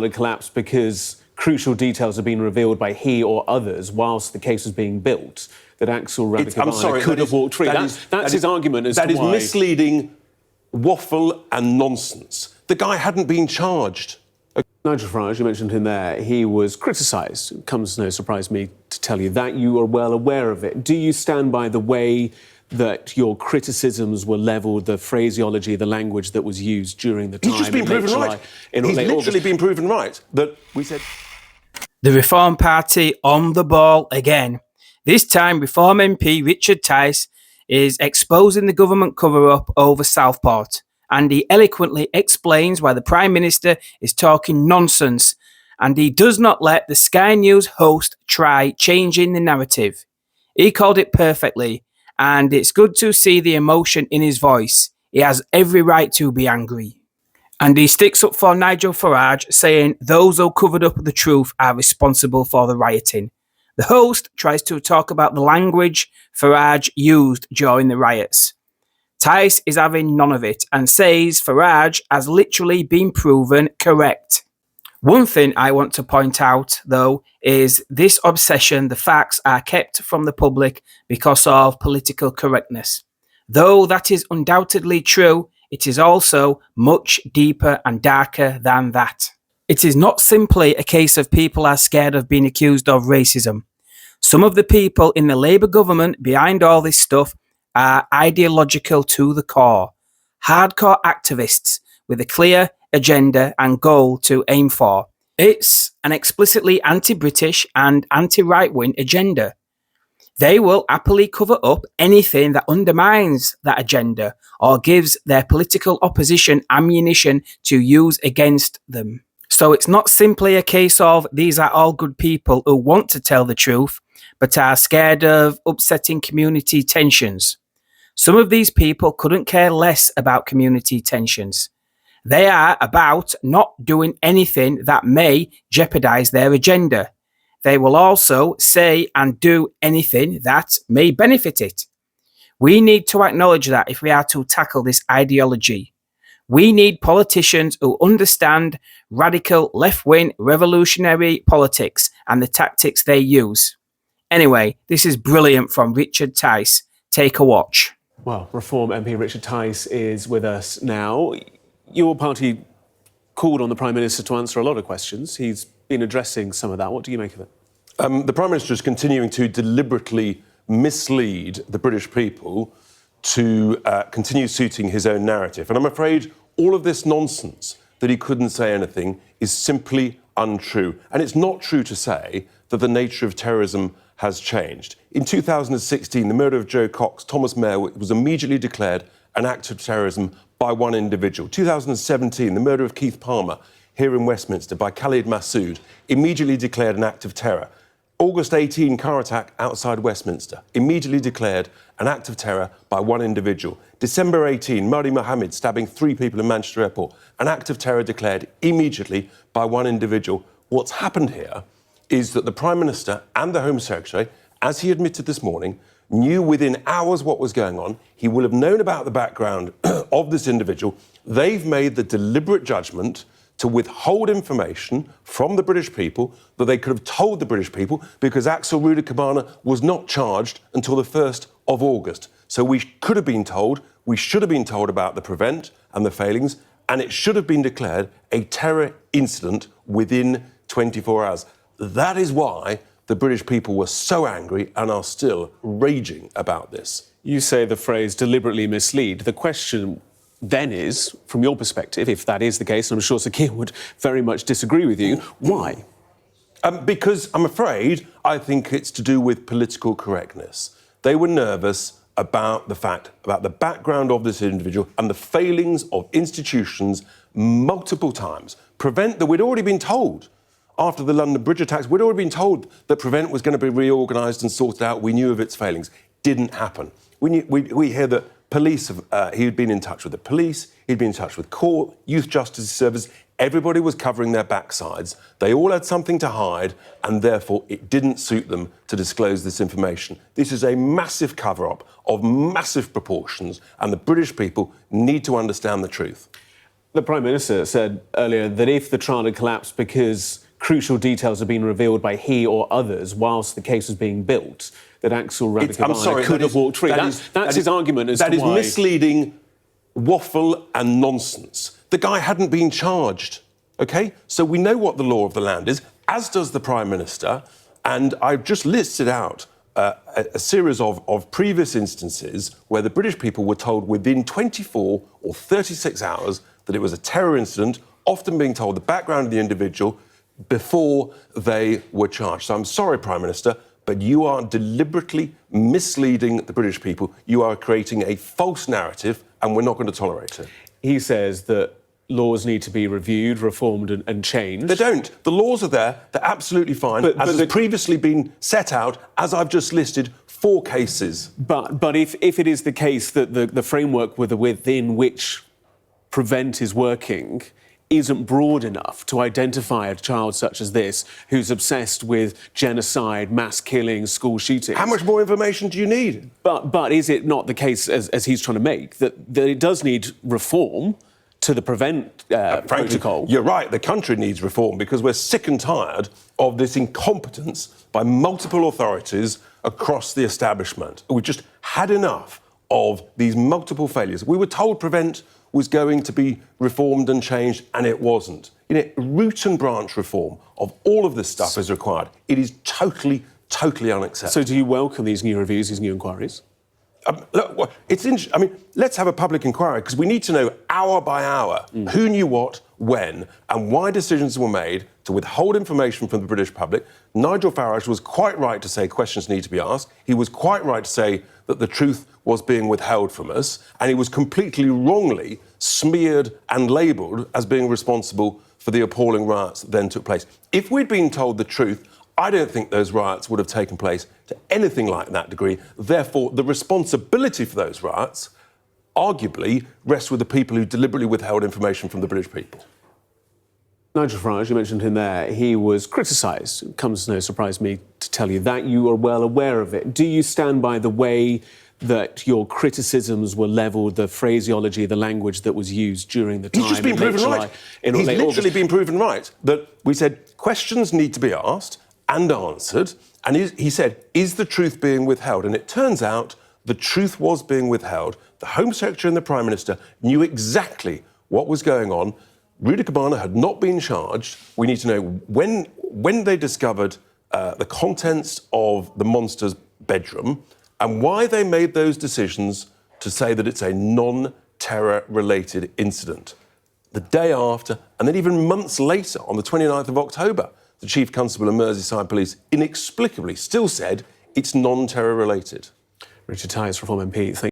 collapsed because crucial details have been revealed by he or others whilst the case was being built, that Axel Radicavana could have walked free. That's his argument as to why. That is misleading waffle and nonsense. The guy hadn't been charged. Nigel Farage, you mentioned him there, he was criticised. It comes as no surprise to me to tell you that. You are well aware of it. Do you stand by the way that your criticisms were levelled, the phraseology, the language that was used during the time? He's just been proven right. He's literally been proven right. That we said... The Reform Party on the ball again. This time, Reform MP Richard Tice is exposing the government cover-up over Southport, and he eloquently explains why the Prime Minister is talking nonsense, and he does not let the Sky News host try changing the narrative. He called it perfectly, and it's good to see the emotion in his voice. He has every right to be angry. And he sticks up for Nigel Farage, saying those who covered up the truth are responsible for the rioting. The host tries to talk about the language Farage used during the riots. Tice is having none of it and says Farage has literally been proven correct. One thing I want to point out, though, is this obsession the facts are kept from the public because of political correctness. Though that is undoubtedly true, it is also much deeper and darker than that. It is not simply a case of people are scared of being accused of racism. Some of the people in the Labour government behind all this stuff are ideological to the core. Hardcore activists with a clear agenda and goal to aim for. It's an explicitly anti-British and anti-right-wing agenda. They will happily cover up anything that undermines that agenda or gives their political opposition ammunition to use against them. So it's not simply a case of these are all good people who want to tell the truth, but are scared of upsetting community tensions. Some of these people couldn't care less about community tensions. They are about not doing anything that may jeopardize their agenda. They will also say and do anything that may benefit it. We need to acknowledge that if we are to tackle this ideology. We need politicians who understand radical left-wing revolutionary politics and the tactics they use. Anyway, this is brilliant from Richard Tice. Take a watch. Well, Reform MP Richard Tice is with us now. Your party called on the Prime Minister to answer a lot of questions. He's been addressing some of that. What do you make of it? The Prime Minister is continuing to deliberately mislead the British people to continue suiting his own narrative. And I'm afraid all of this nonsense that he couldn't say anything is simply untrue. And it's not true to say that the nature of terrorism has changed. In 2016, the murder of Joe Cox, Thomas Mayer was immediately declared an act of terrorism by one individual. 2017, the murder of Keith Palmer here in Westminster by Khalid Massoud, immediately declared an act of terror. August 18 car attack outside Westminster, immediately declared an act of terror by one individual. December 18, Mahdi Mohammed stabbing 3 people in Manchester Airport, an act of terror declared immediately by one individual. What's happened here is that the Prime Minister and the Home Secretary, as he admitted this morning, knew within hours what was going on. He will have known about the background of this individual. They've made the deliberate judgment to withhold information from the British people that they could have told the British people because Axel Radicavana was not charged until the 1st of August. So we could have been told, we should have been told about the prevent and the failings, and it should have been declared a terror incident within 24 hours. That is why the British people were so angry and are still raging about this. You say the phrase deliberately mislead. The question then is, from your perspective, if that is the case, and I'm sure Sir Keir would very much disagree with you, why? Because I'm afraid I think it's to do with political correctness. They were nervous about the fact, about the background of this individual and the failings of institutions multiple times. Prevent that we'd already been told. After the London Bridge attacks, we'd already been told that Prevent was going to be reorganised and sorted out. We knew of its failings. Didn't happen. We hear that police, he'd been in touch with the police, he'd been in touch with court, youth justice service. Everybody was covering their backsides. They all had something to hide, and therefore it didn't suit them to disclose this information. This is a massive cover-up of massive proportions, and the British people need to understand the truth. The Prime Minister said earlier that if the trial had collapsed because crucial details had been revealed by he or others whilst the case was being built, that Axel Radicabana could have walked free. That's his argument as to why... That is misleading waffle and nonsense. The guy hadn't been charged, OK? So we know what the law of the land is, as does the Prime Minister, and I've just listed out a series of previous instances where the British people were told within 24 or 36 hours that it was a terror incident, often being told the background of the individual before they were charged. So I'm sorry, Prime Minister, but you are deliberately misleading the British people. You are creating a false narrative, and we're not going to tolerate it. He says that laws need to be reviewed, reformed and changed. They don't. The laws are there. They're absolutely fine, as has previously been set out, as I've just listed, 4 cases. But if it is the case that the framework within which Prevent is working isn't broad enough to identify a child such as this who's obsessed with genocide, mass killings, school shootings. How much more information do you need? But is it not the case, as he's trying to make, that it does need reform to the Prevent protocol? You're right, the country needs reform because we're sick and tired of this incompetence by multiple authorities across the establishment. We've just had enough of these multiple failures. We were told Prevent was going to be reformed and changed, and it wasn't. You know, root and branch reform of all of this stuff is required. It is totally, totally unacceptable. So do you welcome these new reviews, these new inquiries? Look, it's interesting. I mean, let's have a public inquiry, because we need to know hour by hour who knew what, when, and why decisions were made to withhold information from the British public. Nigel Farage was quite right to say questions need to be asked. He was quite right to say that the truth was being withheld from us, and he was completely wrongly smeared and labelled as being responsible for the appalling riots that then took place. If we'd been told the truth, I don't think those riots would have taken place to anything like that degree. Therefore, the responsibility for those riots arguably rests with the people who deliberately withheld information from the British people. Nigel Farage, you mentioned him there, he was criticised. It comes as no surprise to me to tell you that. You are well aware of it. Do you stand by the way that your criticisms were levelled, the phraseology, the language that was used during the time? He's just been proven right. He's literally been proven right. That we said questions need to be asked and answered, and he said, is the truth being withheld? And it turns out the truth was being withheld. The Home Secretary and the Prime Minister knew exactly what was going on. Radicabana had not been charged. We need to know when they discovered the contents of the monster's bedroom and why they made those decisions to say that it's a non-terror-related incident. The day after, and then even months later, on the 29th of October, the Chief Constable of Merseyside Police inexplicably still said it's non-terror-related. Richard Tice, Reform MP, thank you.